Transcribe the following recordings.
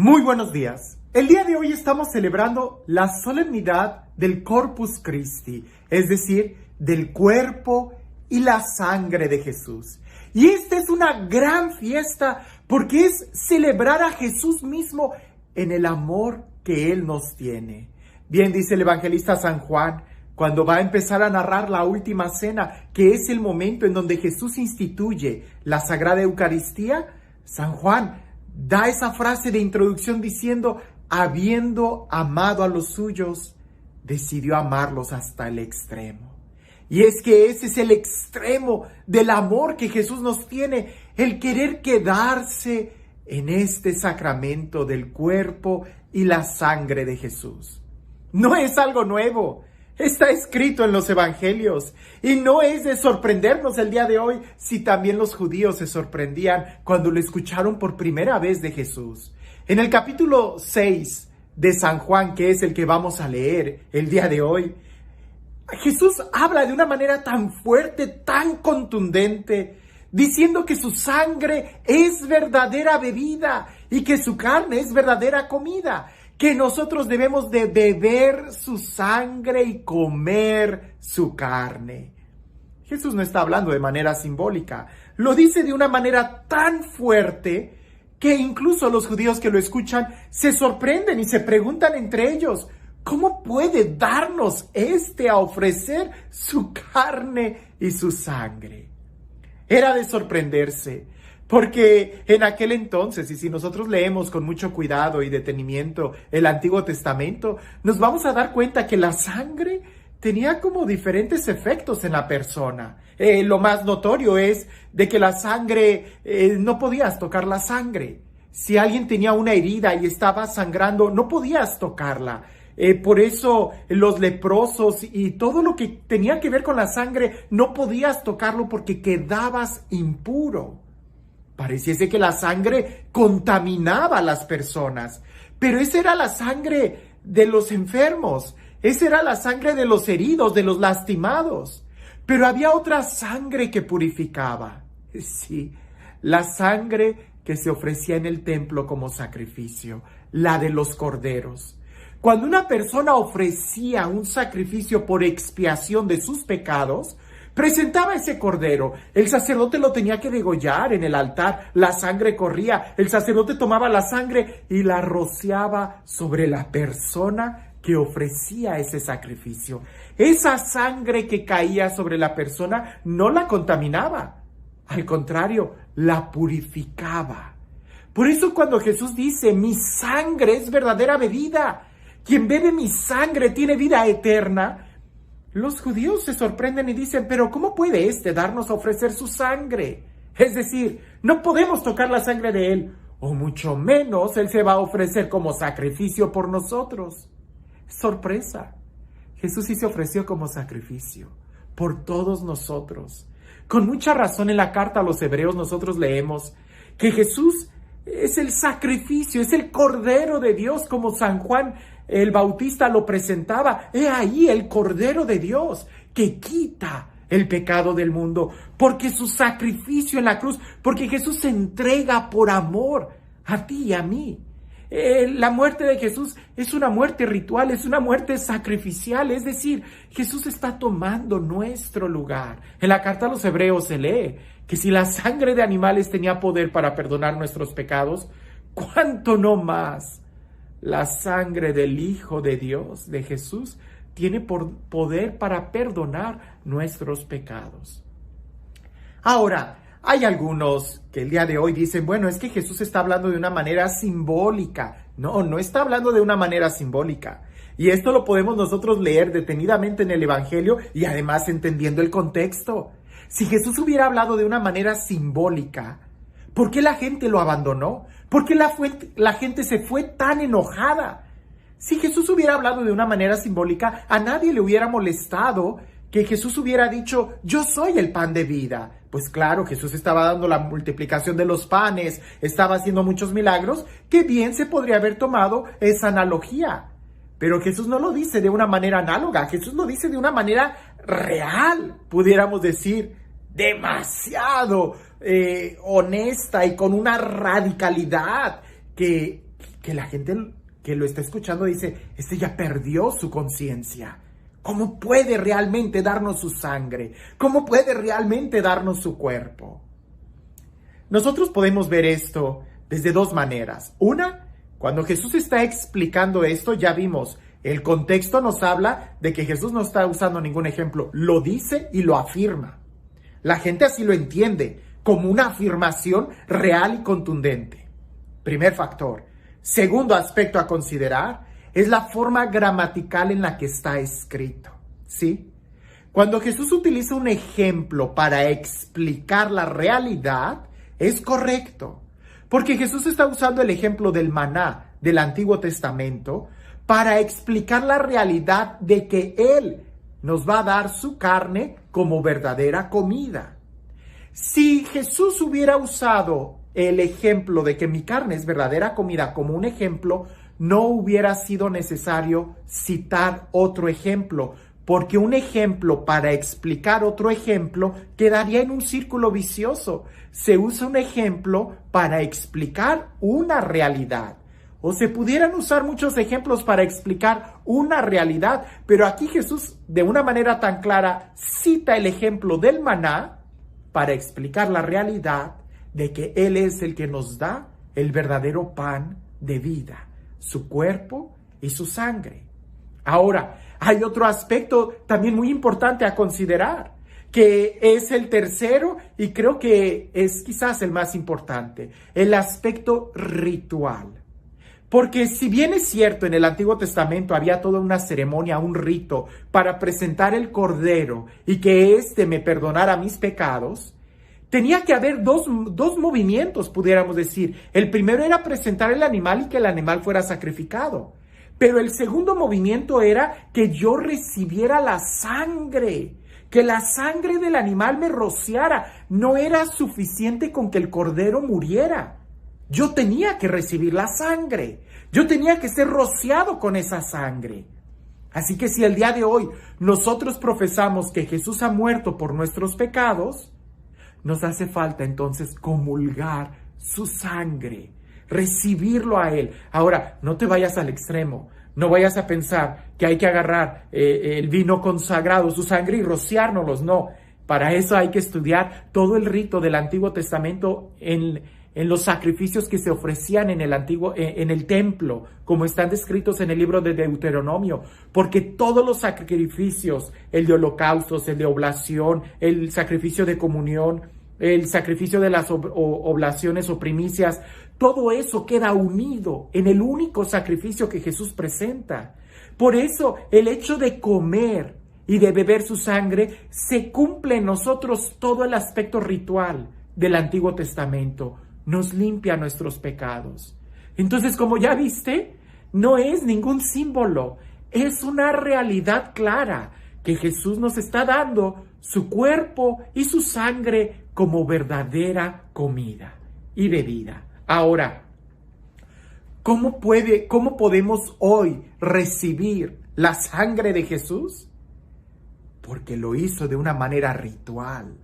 Muy buenos días. El día de hoy estamos celebrando la solemnidad del Corpus Christi, es decir, del cuerpo y la sangre de Jesús. Y esta es una gran fiesta porque es celebrar a Jesús mismo en el amor que Él nos tiene. Bien dice el evangelista San Juan, cuando va a empezar a narrar la última cena, que es el momento en donde Jesús instituye la Sagrada Eucaristía, San Juan da esa frase de introducción diciendo, habiendo amado a los suyos, decidió amarlos hasta el extremo. Y es que ese es el extremo del amor que Jesús nos tiene, el querer quedarse en este sacramento del cuerpo y la sangre de Jesús. No es algo nuevo. Está escrito en los evangelios y no es de sorprendernos el día de hoy si también los judíos se sorprendían cuando lo escucharon por primera vez de Jesús. En el capítulo 6 de San Juan, que es el que vamos a leer el día de hoy, Jesús habla de una manera tan fuerte, tan contundente, diciendo que su sangre es verdadera bebida y que su carne es verdadera comida, que nosotros debemos de beber su sangre y comer su carne. Jesús no está hablando de manera simbólica, lo dice de una manera tan fuerte que incluso los judíos que lo escuchan se sorprenden y se preguntan entre ellos, ¿cómo puede darnos a ofrecer su carne y su sangre? Era de sorprenderse, porque en aquel entonces, y si nosotros leemos con mucho cuidado y detenimiento el Antiguo Testamento, nos vamos a dar cuenta que la sangre tenía como diferentes efectos en la persona. Lo más notorio es de que la sangre, no podías tocar la sangre. Si alguien tenía una herida y estaba sangrando, no podías tocarla. Por eso los leprosos y todo lo que tenía que ver con la sangre, no podías tocarlo porque quedabas impuro. Pareciese que la sangre contaminaba a las personas, pero esa era la sangre de los enfermos, esa era la sangre de los heridos, de los lastimados. Pero había otra sangre que purificaba, sí, la sangre que se ofrecía en el templo como sacrificio, la de los corderos. Cuando una persona ofrecía un sacrificio por expiación de sus pecados, presentaba ese cordero, el sacerdote lo tenía que degollar en el altar, la sangre corría, el sacerdote tomaba la sangre y la rociaba sobre la persona que ofrecía ese sacrificio. Esa sangre que caía sobre la persona no la contaminaba, al contrario, la purificaba. Por eso cuando Jesús dice, mi sangre es verdadera bebida, quien bebe mi sangre tiene vida eterna, los judíos se sorprenden y dicen, pero ¿cómo puede darnos a ofrecer su sangre? Es decir, no podemos tocar la sangre de Él, o mucho menos Él se va a ofrecer como sacrificio por nosotros. Sorpresa, Jesús sí se ofreció como sacrificio por todos nosotros. Con mucha razón en la carta a los Hebreos nosotros leemos que Jesús es el sacrificio, es el Cordero de Dios, como San Juan el Bautista lo presentaba. He ahí el Cordero de Dios que quita el pecado del mundo, porque su sacrificio en la cruz, porque Jesús se entrega por amor a ti y a mí. La muerte de Jesús es una muerte ritual, es una muerte sacrificial, es decir, Jesús está tomando nuestro lugar. En la carta a los Hebreos se lee que si la sangre de animales tenía poder para perdonar nuestros pecados, ¿cuánto no más la sangre del Hijo de Dios, de Jesús, tiene poder para perdonar nuestros pecados? Ahora, hay algunos que el día de hoy dicen, bueno, es que Jesús está hablando de una manera simbólica. No, no está hablando de una manera simbólica. Y esto lo podemos nosotros leer detenidamente en el Evangelio y además entendiendo el contexto. Si Jesús hubiera hablado de una manera simbólica, ¿por qué la gente lo abandonó? ¿Por qué la gente se fue tan enojada? Si Jesús hubiera hablado de una manera simbólica, a nadie le hubiera molestado que Jesús hubiera dicho, yo soy el pan de vida. Pues claro, Jesús estaba dando la multiplicación de los panes, estaba haciendo muchos milagros, que bien se podría haber tomado esa analogía. Pero Jesús no lo dice de una manera análoga, Jesús lo dice de una manera real, pudiéramos decir, demasiado honesta y con una radicalidad que que la gente que lo está escuchando dice, este ya perdió su conciencia. ¿Cómo puede realmente darnos su sangre? ¿Cómo puede realmente darnos su cuerpo? Nosotros podemos ver esto desde dos maneras. Una, cuando Jesús está explicando esto, ya vimos, el contexto nos habla de que Jesús no está usando ningún ejemplo, lo dice y lo afirma. La gente así lo entiende, como una afirmación real y contundente. Primer factor. Segundo aspecto a considerar es la forma gramatical en la que está escrito, ¿sí? Cuando Jesús utiliza un ejemplo para explicar la realidad, es correcto, porque Jesús está usando el ejemplo del maná del Antiguo Testamento para explicar la realidad de que Él nos va a dar su carne como verdadera comida. Si Jesús hubiera usado el ejemplo de que mi carne es verdadera comida como un ejemplo, no hubiera sido necesario citar otro ejemplo, porque un ejemplo para explicar otro ejemplo quedaría en un círculo vicioso. Se usa un ejemplo para explicar una realidad. O se pudieran usar muchos ejemplos para explicar una realidad, pero aquí Jesús, de una manera tan clara, cita el ejemplo del maná para explicar la realidad de que Él es el que nos da el verdadero pan de vida, su cuerpo y su sangre. Ahora, hay otro aspecto también muy importante a considerar, que es el tercero y creo que es quizás el más importante, el aspecto ritual. Porque si bien es cierto, en el Antiguo Testamento había toda una ceremonia, un rito para presentar el cordero y que éste me perdonara mis pecados, tenía que haber dos movimientos, pudiéramos decir. El primero era presentar el animal y que el animal fuera sacrificado. Pero el segundo movimiento era que yo recibiera la sangre, que la sangre del animal me rociara. No era suficiente con que el cordero muriera. Yo tenía que recibir la sangre. Yo tenía que ser rociado con esa sangre. Así que si el día de hoy nosotros profesamos que Jesús ha muerto por nuestros pecados, nos hace falta entonces comulgar su sangre, recibirlo a Él. Ahora, no te vayas al extremo. No vayas a pensar que hay que agarrar el vino consagrado, su sangre y rociárnoslos. No, para eso hay que estudiar todo el rito del Antiguo Testamento en los sacrificios que se ofrecían en el templo, como están descritos en el libro de Deuteronomio, porque todos los sacrificios, el de holocaustos, el de oblación, el sacrificio de comunión, el sacrificio de las oblaciones o primicias, todo eso queda unido en el único sacrificio que Jesús presenta. Por eso el hecho de comer y de beber su sangre se cumple en nosotros todo el aspecto ritual del Antiguo Testamento. Nos limpia nuestros pecados. Entonces, como ya viste, no es ningún símbolo, es una realidad clara que Jesús nos está dando su cuerpo y su sangre como verdadera comida y bebida. Ahora, ¿cómo podemos hoy recibir la sangre de Jesús? Porque lo hizo de una manera ritual.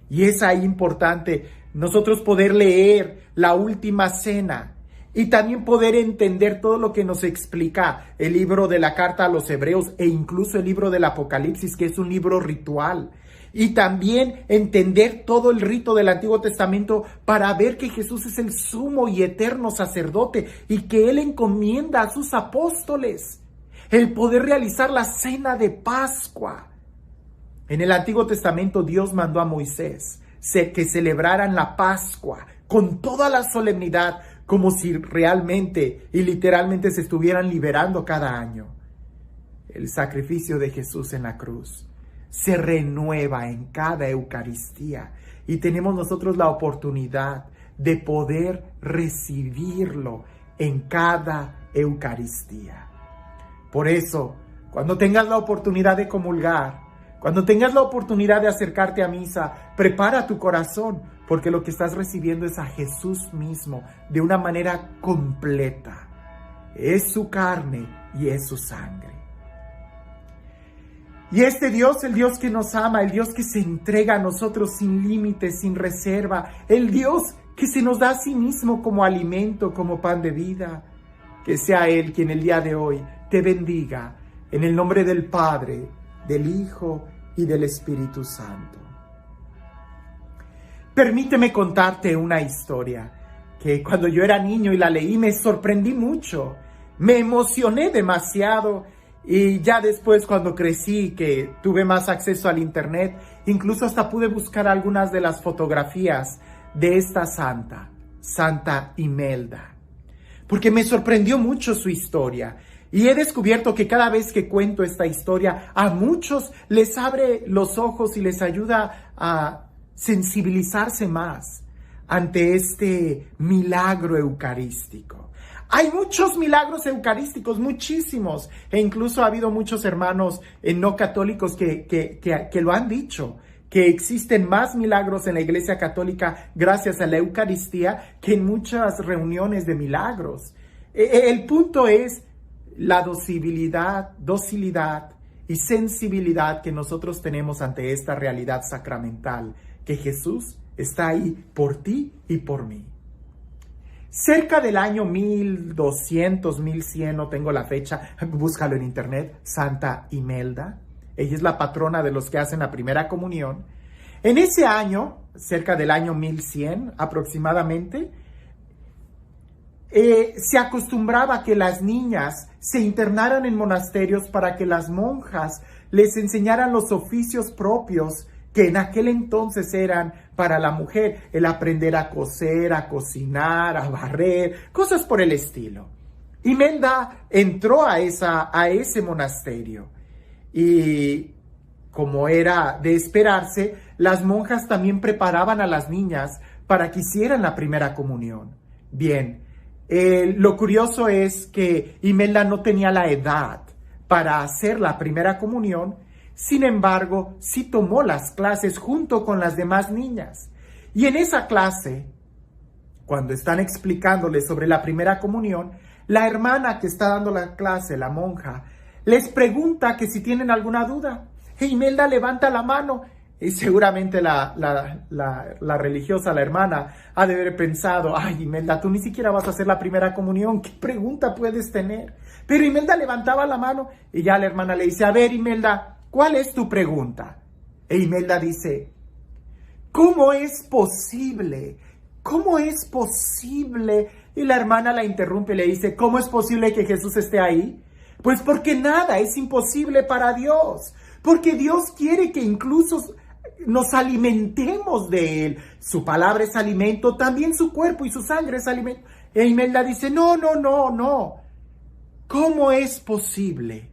Y es ahí importante nosotros poder leer la última cena y también poder entender todo lo que nos explica el libro de la carta a los Hebreos e incluso el libro del Apocalipsis, que es un libro ritual. Y también entender todo el rito del Antiguo Testamento para ver que Jesús es el sumo y eterno sacerdote y que Él encomienda a sus apóstoles el poder realizar la cena de Pascua. En el Antiguo Testamento Dios mandó a Moisés que celebraran la Pascua con toda la solemnidad, como si realmente y literalmente se estuvieran liberando cada año. El sacrificio de Jesús en la cruz se renueva en cada Eucaristía y tenemos nosotros la oportunidad de poder recibirlo en cada Eucaristía. Por eso, cuando tengas la oportunidad de comulgar, cuando tengas la oportunidad de acercarte a misa, prepara tu corazón, porque lo que estás recibiendo es a Jesús mismo de una manera completa. Es su carne y es su sangre. Y este Dios, el Dios que nos ama, el Dios que se entrega a nosotros sin límites, sin reserva, el Dios que se nos da a sí mismo como alimento, como pan de vida, que sea Él quien el día de hoy te bendiga, en el nombre del Padre, del Hijo y del Espíritu Santo. Permíteme contarte una historia que cuando yo era niño y la leí me sorprendí mucho, me emocioné demasiado, y ya después cuando crecí, que tuve más acceso al internet, incluso hasta pude buscar algunas de las fotografías de esta santa, Santa Imelda, porque me sorprendió mucho su historia. Y he descubierto que cada vez que cuento esta historia, a muchos les abre los ojos y les ayuda a sensibilizarse más ante este milagro eucarístico. Hay muchos milagros eucarísticos, muchísimos, e incluso ha habido muchos hermanos no católicos que lo han dicho, que existen más milagros en la Iglesia Católica gracias a la Eucaristía que en muchas reuniones de milagros. El punto es la docilidad y sensibilidad que nosotros tenemos ante esta realidad sacramental, que Jesús está ahí por ti y por mí. Cerca del año 1200, 1100, no tengo la fecha, búscalo en internet, Santa Imelda. Ella es la patrona de los que hacen la primera comunión. En ese año, cerca del año 1100 aproximadamente, se acostumbraba que las niñas se internaran en monasterios para que las monjas les enseñaran los oficios propios que en aquel entonces eran para la mujer, el aprender a coser, a cocinar, a barrer, cosas por el estilo. Imelda entró a ese monasterio y, como era de esperarse, las monjas también preparaban a las niñas para que hicieran la primera comunión. Bien, lo curioso es que Imelda no tenía la edad para hacer la primera comunión. Sin embargo, sí tomó las clases junto con las demás niñas. Y en esa clase, cuando están explicándoles sobre la primera comunión, la hermana que está dando la clase, la monja, les pregunta que si tienen alguna duda. E Imelda levanta la mano y seguramente la religiosa, la hermana, ha de haber pensado: ay, Imelda, tú ni siquiera vas a hacer la primera comunión, ¿qué pregunta puedes tener? Pero Imelda levantaba la mano y ya la hermana le dice: a ver, Imelda, ¿cuál es tu pregunta? E Imelda dice: ¿cómo es posible? ¿Cómo es posible? Y la hermana la interrumpe y le dice: ¿cómo es posible que Jesús esté ahí? Pues porque nada es imposible para Dios. Porque Dios quiere que incluso nos alimentemos de Él. Su palabra es alimento, también su cuerpo y su sangre es alimento. E Imelda dice: no. ¿Cómo es posible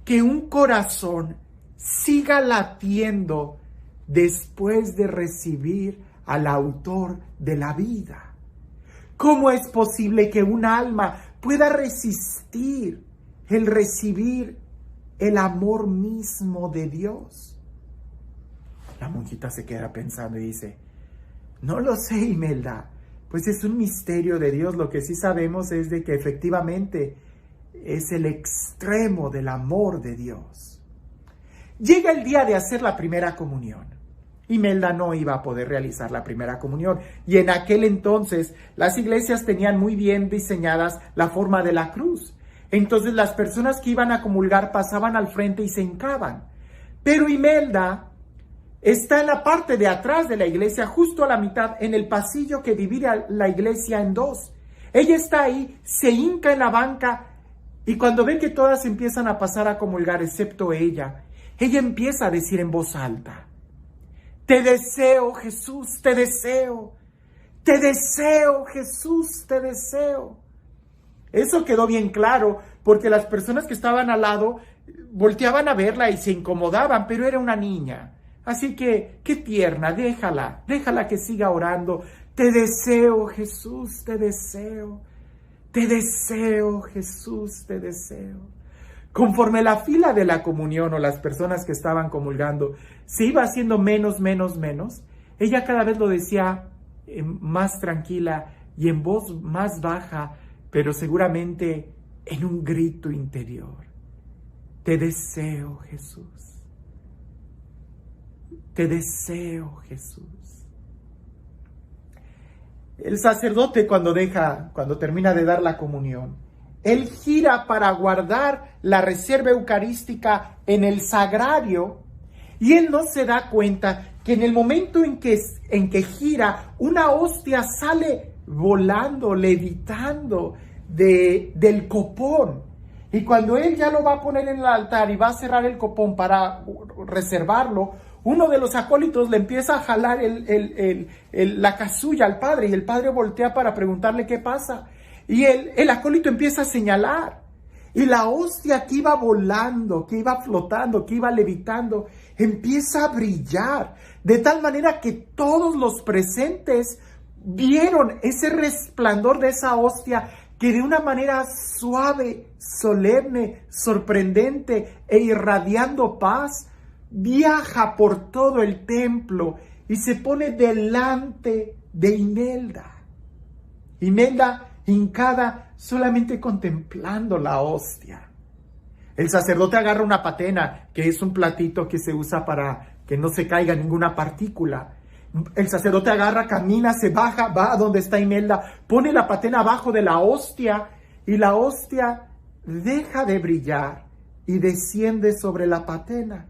que un corazón siga latiendo después de recibir al autor de la vida? ¿Cómo es posible que un alma pueda resistir el recibir el amor mismo de Dios? La monjita se queda pensando y dice: no lo sé, Imelda, pues es un misterio de Dios. Lo que sí sabemos es de que efectivamente es el extremo del amor de Dios. Llega el día de hacer la primera comunión. Imelda no iba a poder realizar la primera comunión, y en aquel entonces las iglesias tenían muy bien diseñadas la forma de la cruz. Entonces las personas que iban a comulgar pasaban al frente y se hincaban. Pero Imelda está en la parte de atrás de la iglesia, justo a la mitad, en el pasillo que divide a la iglesia en dos. Ella está ahí, se hinca en la banca, y cuando ve que todas empiezan a pasar a comulgar, excepto ella empieza a decir en voz alta: te deseo, Jesús, te deseo. Te deseo, Jesús, te deseo. Eso quedó bien claro, porque las personas que estaban al lado volteaban a verla y se incomodaban, pero era una niña. Así que, qué tierna, déjala que siga orando. Te deseo, Jesús, te deseo. Te deseo, Jesús, te deseo. Conforme la fila de la comunión o las personas que estaban comulgando se iba haciendo menos, ella cada vez lo decía más tranquila y en voz más baja, pero seguramente en un grito interior: te deseo, Jesús. Te deseo, Jesús. El sacerdote, cuando termina de dar la comunión, él gira para guardar la reserva eucarística en el sagrario y él no se da cuenta que en el momento en que gira, una hostia sale volando, levitando del copón. Y cuando él ya lo va a poner en el altar y va a cerrar el copón para reservarlo, uno de los acólitos le empieza a jalar la casulla al padre y el padre voltea para preguntarle qué pasa. Y el acólito empieza a señalar. Y la hostia que iba volando, que iba flotando, que iba levitando, empieza a brillar. De tal manera que todos los presentes vieron ese resplandor de esa hostia que de una manera suave, solemne, sorprendente e irradiando paz, viaja por todo el templo y se pone delante de Imelda. Imelda hincada, solamente contemplando la hostia. El sacerdote agarra una patena, que es un platito que se usa para que no se caiga ninguna partícula. El sacerdote agarra, camina, se baja, va a donde está Imelda, pone la patena abajo de la hostia y la hostia deja de brillar y desciende sobre la patena.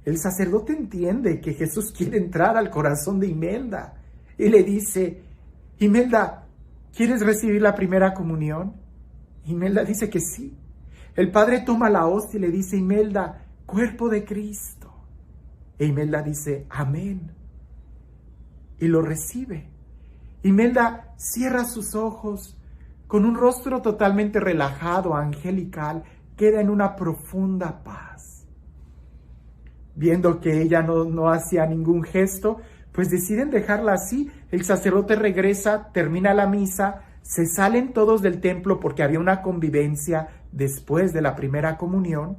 El sacerdote entiende que Jesús quiere entrar al corazón de Imelda y le dice: Imelda, ¿quieres recibir la primera comunión? Imelda dice que sí. El padre toma la hostia y le dice: Imelda, cuerpo de Cristo. E Imelda dice: amén. Y lo recibe. Imelda cierra sus ojos, con un rostro totalmente relajado, angelical, queda en una profunda paz. Viendo que ella no hacía ningún gesto, pues deciden dejarla así. El sacerdote regresa, termina la misa, se salen todos del templo porque había una convivencia después de la primera comunión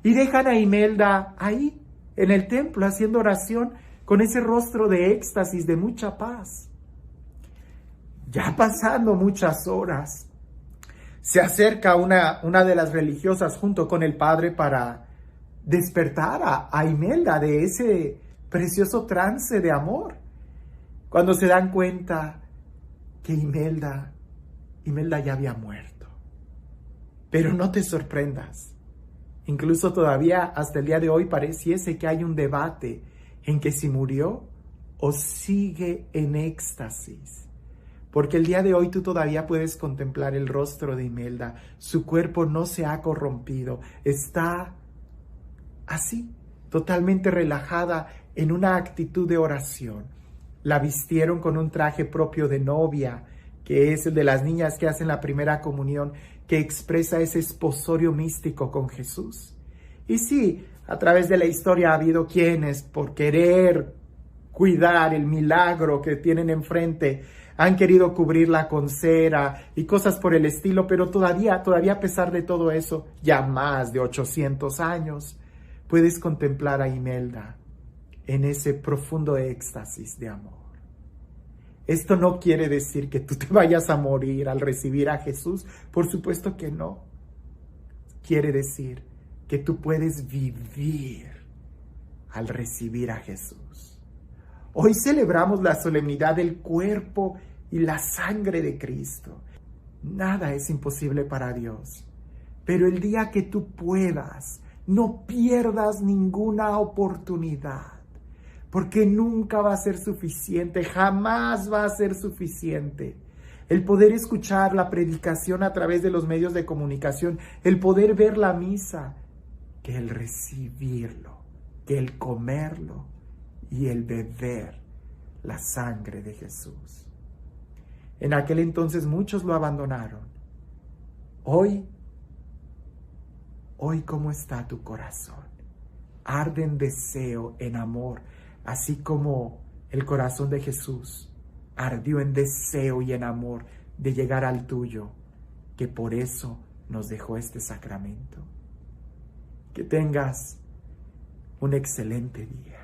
y dejan a Imelda ahí, en el templo, haciendo oración con ese rostro de éxtasis, de mucha paz. Ya pasando muchas horas, se acerca una de las religiosas junto con el padre para despertar a Imelda de ese precioso trance de amor. Cuando se dan cuenta que Imelda ya había muerto. Pero no te sorprendas. Incluso todavía hasta el día de hoy pareciese que hay un debate en que si murió o sigue en éxtasis. Porque el día de hoy tú todavía puedes contemplar el rostro de Imelda. Su cuerpo no se ha corrompido. Está así, totalmente relajada en una actitud de oración. La vistieron con un traje propio de novia, que es el de las niñas que hacen la primera comunión, que expresa ese esposorio místico con Jesús. Y sí, a través de la historia ha habido quienes, por querer cuidar el milagro que tienen enfrente, han querido cubrirla con cera y cosas por el estilo, pero todavía a pesar de todo eso, ya más de 800 años, puedes contemplar a Imelda en ese profundo éxtasis de amor. Esto no quiere decir que tú te vayas a morir al recibir a Jesús. Por supuesto que no. Quiere decir que tú puedes vivir al recibir a Jesús. Hoy celebramos la solemnidad del cuerpo y la sangre de Cristo. Nada es imposible para Dios. Pero el día que tú puedas, no pierdas ninguna oportunidad. Porque nunca va a ser suficiente, jamás va a ser suficiente. El poder escuchar la predicación a través de los medios de comunicación, el poder ver la misa, que el recibirlo, que el comerlo y el beber la sangre de Jesús. En aquel entonces muchos lo abandonaron. Hoy, ¿cómo está tu corazón? Arde en deseo, en amor, así como el corazón de Jesús ardió en deseo y en amor de llegar al tuyo, que por eso nos dejó este sacramento. Que tengas un excelente día.